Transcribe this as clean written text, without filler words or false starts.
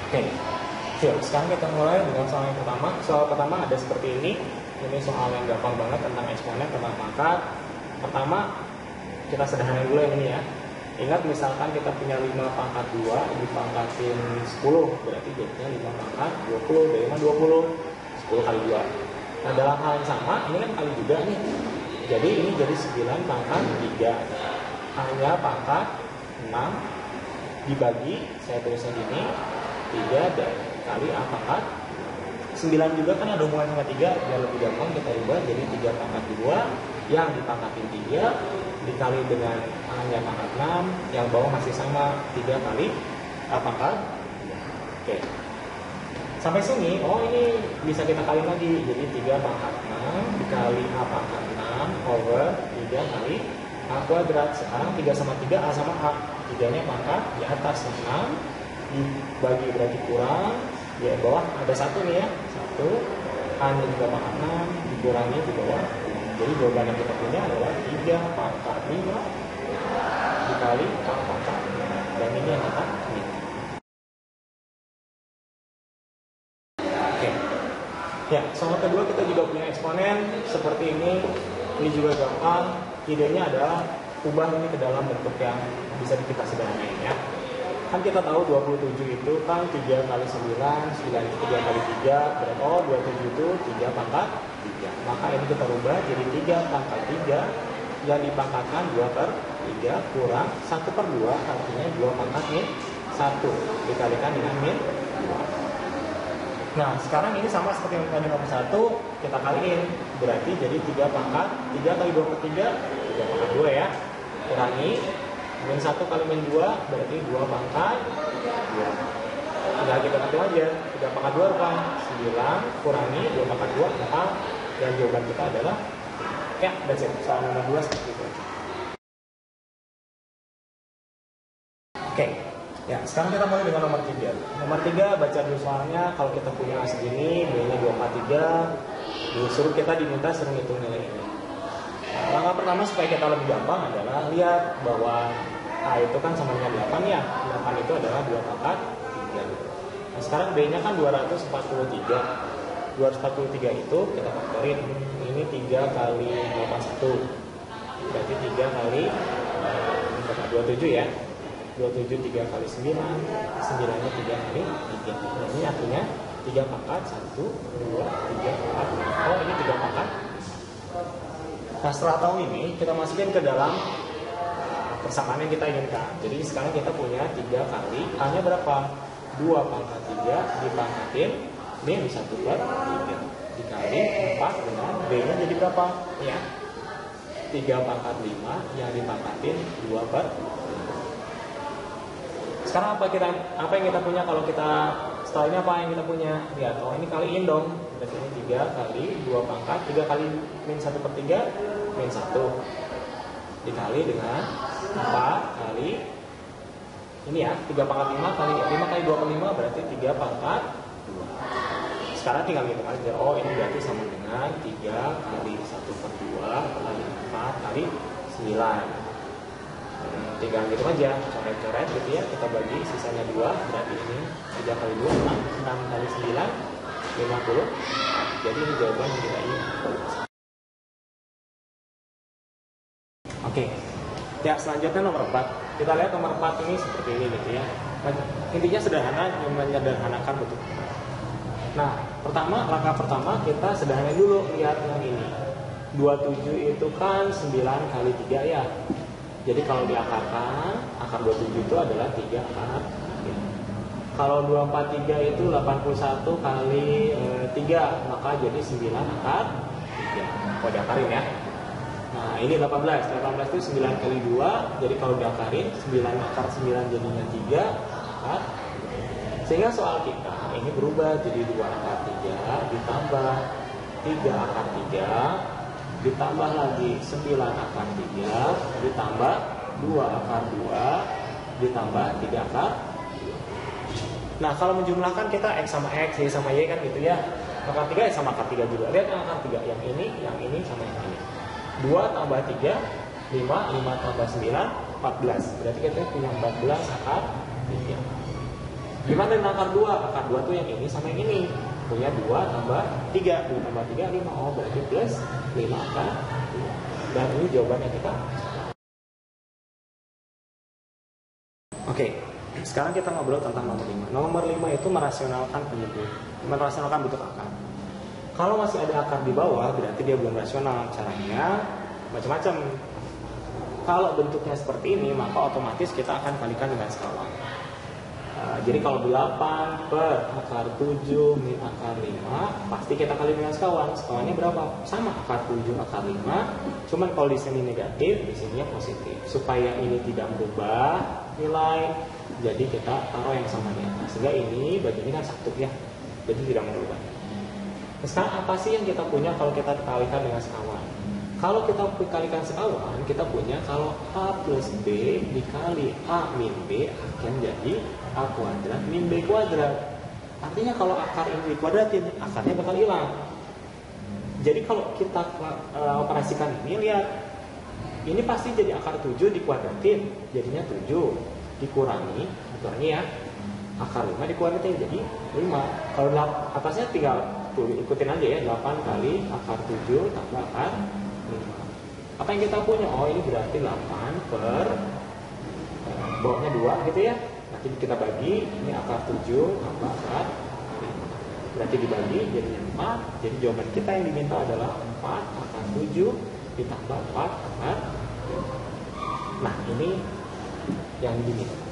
Oke, yuk sekarang kita mulai dengan soal yang pertama. Soal pertama ada seperti ini. Ini soal yang gampang banget tentang eksponen, tentang pangkat. Pertama, kita sederhanain dulu yang ini ya. Ingat misalkan kita punya 5 pangkat 2 dipangkatin 10, berarti jadinya 5 pangkat 20, dari mana 20? 10 kali 2. Nah dalam hal yang sama, ini kan kali juga nih. Jadi ini jadi 9 pangkat 3. Hanya pangkat 6 dibagi, saya tulisnya gini, 3 dan kali A pangkat 9 juga kan ada hubungan sama 3, biar lebih gampang kita ubah jadi 3 pangkat 2 yang dipangkatin 3 dikali dengan A-nya pangkat 6, yang bawah masih sama 3 kali A pangkat 2. Oke. Sampai sini, oh ini bisa kita kali lagi, jadi 3 pangkat 6 dikali A pangkat 6 over 3 kali A kuadrat. Sekarang 3 sama 3, A sama A, 3-nya pangkat di atas 6 dibagi berarti kurang, di bawah ada 1 nih ya, 1, A-nya juga pangkat 6 dikurangi di bawah. Jadi jawaban yang kita punya adalah 3 pangkat 5 dikali A pangkat 5, dan ini yang kita pilih. Oke. Ya, soal kedua kita juga punya eksponen seperti ini. Ini juga gampang. Idenya adalah ubah ini ke dalam bentuk yang bisa kita sederhanain ya. Kan kita tahu 27 itu kan 3 kali 9, 9 itu 3 kali 3, berarti 27 itu 3 pangkat 3. Maka ini kita rubah jadi 3 pangkat 3 yang dipangkatkan 2 per 3 kurang 1 per 2, artinya 2 pangkat min 1 dikalikan dengan min 2. Nah sekarang ini sama seperti yang tadi nomor 1, kita kaliin, berarti jadi 3 pangkat 3 kali 2 per 3, 3 pangkat 2 ya, kurangi min 1 kali min 2 berarti 2 pangkat 2. Tinggal kita hitung aja, 3 pangkat 2 apa? 9 kurangi 2 pangkat 2 4, dan jawaban kita adalah ya, that's it. Soal nomor 2 seperti itu. Oke, ya sekarang kita mulai dengan nomor 3. Nomor 3 baca dulu soalnya. Kalau kita punya segini, B-nya 243, disuruh kita diminta sering hitung nilai ini. Langkah pertama supaya kita lebih gampang adalah lihat bahwa A itu kan sama dengan 8 ya. 8 itu adalah 2 pangkat 3. Nah sekarang B-nya kan 243. 243 itu kita faktorin. Ini 3 kali 81. Berarti 3 kali 27 ya. 27 3 kali 9. 9-nya 3 kali 3. Nah ini artinya 3 pangkat 1, 2, 3, 4. Oh ini 3 pangkat. Nah setelah tahu ini, kita masukin ke dalam persamaan yang kita inginkan. Jadi sekarang kita punya 3 kali A-nya berapa? 2 pangkat 3 dipangkatin min 1 per 3 dikali 4 dengan B-nya jadi berapa? Ya, 3 pangkat 5 yang dipangkatin 2 per 5. Sekarang apa yang kita punya kalau kita setelah ini apa yang kita punya? Lihat, oh ini kaliin dong. Berarti ini 3 kali 2 pangkat 3 kali min 1 per 3 min 1 dikali dengan 4 kali ini ya, 3 pangkat 5 kali 5 kali 2 per 5 berarti 3 pangkat 2. Sekarang tinggal hitung aja, oh ini berarti sama dengan 3 kali 1 per 2 kali 4 kali 9. Tinggal gitu aja, coret-coret gitu ya, kita bagi sisanya 2, berarti ini 3 kali 2, 6 kali 9, 50. Jadi ini jawaban yang kita ingin. Oke, ya selanjutnya nomor 4. Kita lihat nomor 4 ini seperti ini gitu ya. Intinya sederhana, menyederhanakan bentuk. Nah, langkah pertama kita sederhanain dulu, lihat yang ini. 27 itu kan 9 kali 3 ya. Jadi kalau diakarkan, akar 27 itu adalah 3 akar 3. Kalau 243 itu 81 kali 3, maka jadi 9 akar 3. Kalau diakarin ya. Nah ini 18 itu 9 kali 2, jadi kalau diakarin 9 akar 9 jadinya 3 akar 3. Sehingga soal kita ini berubah jadi 2 akar 3 ditambah 3 akar 3 ditambah lagi 9 akar 3 ditambah 2 akar 2 ditambah 3 akar 2. Nah kalau menjumlahkan kita X sama X, Y sama Y kan gitu ya. Akar 3 sama akar 3 juga. Lihat yang akar 3, yang ini sama yang ini. 2 tambah 3 5, 5 tambah 9 14. Berarti kita punya 14 akar 3. Gimana dengan akar 2? Akar 2 tuh yang ini sama yang ini. Punya 2 tambah 3. 2 tambah 3, 5. Oh, berarti plus 5 akar 2. Dan ini jawabannya kita. Oke, sekarang kita ngobrol tentang nomor 5. Nomor 5 itu merasionalkan penyebut. Merasionalkan bentuk akar. Kalau masih ada akar di bawah, berarti dia belum rasional. Caranya macam-macam. Kalau bentuknya seperti ini, maka otomatis kita akan kalikan dengan skala. Jadi kalau 8 per akar 7 min akar 5, pasti kita kali dengan sekawan. Sekawannya berapa? Sama, akar 7 akar 5. Cuman kalau di sini negatif, di sini positif. Supaya ini tidak berubah nilai, jadi kita taruh yang sama di atas. Sehingga ini bagiannya kan satu ya, jadi tidak berubah. Sekarang apa sih yang kita punya kalau kita kalikan dengan sekawan? Kalau kita kalikan sekawan, kita punya kalau A plus B dikali A min B akan jadi A kuadrat min B kuadrat. Artinya kalau akar ini dikuadratin, akarnya bakal hilang. Jadi kalau kita operasikan ini, lihat. Ini pasti jadi akar 7 dikuadratin, jadinya 7. Dikurangi ya. Akar 5 dikuadratin jadi 5. Kalau atasnya tinggal ikutin aja ya, 8 kali akar 7 tambah akar 5. Apa yang kita punya? Oh, ini berarti 8 per bawahnya 2 gitu ya. Nanti kita bagi, ini akar 7 tambah akar 5. Berarti dibagi jadinya 4. Jadi jawaban kita yang diminta adalah 4 akar 7 ditambah 4 akar 5. Nah, ini yang diminta.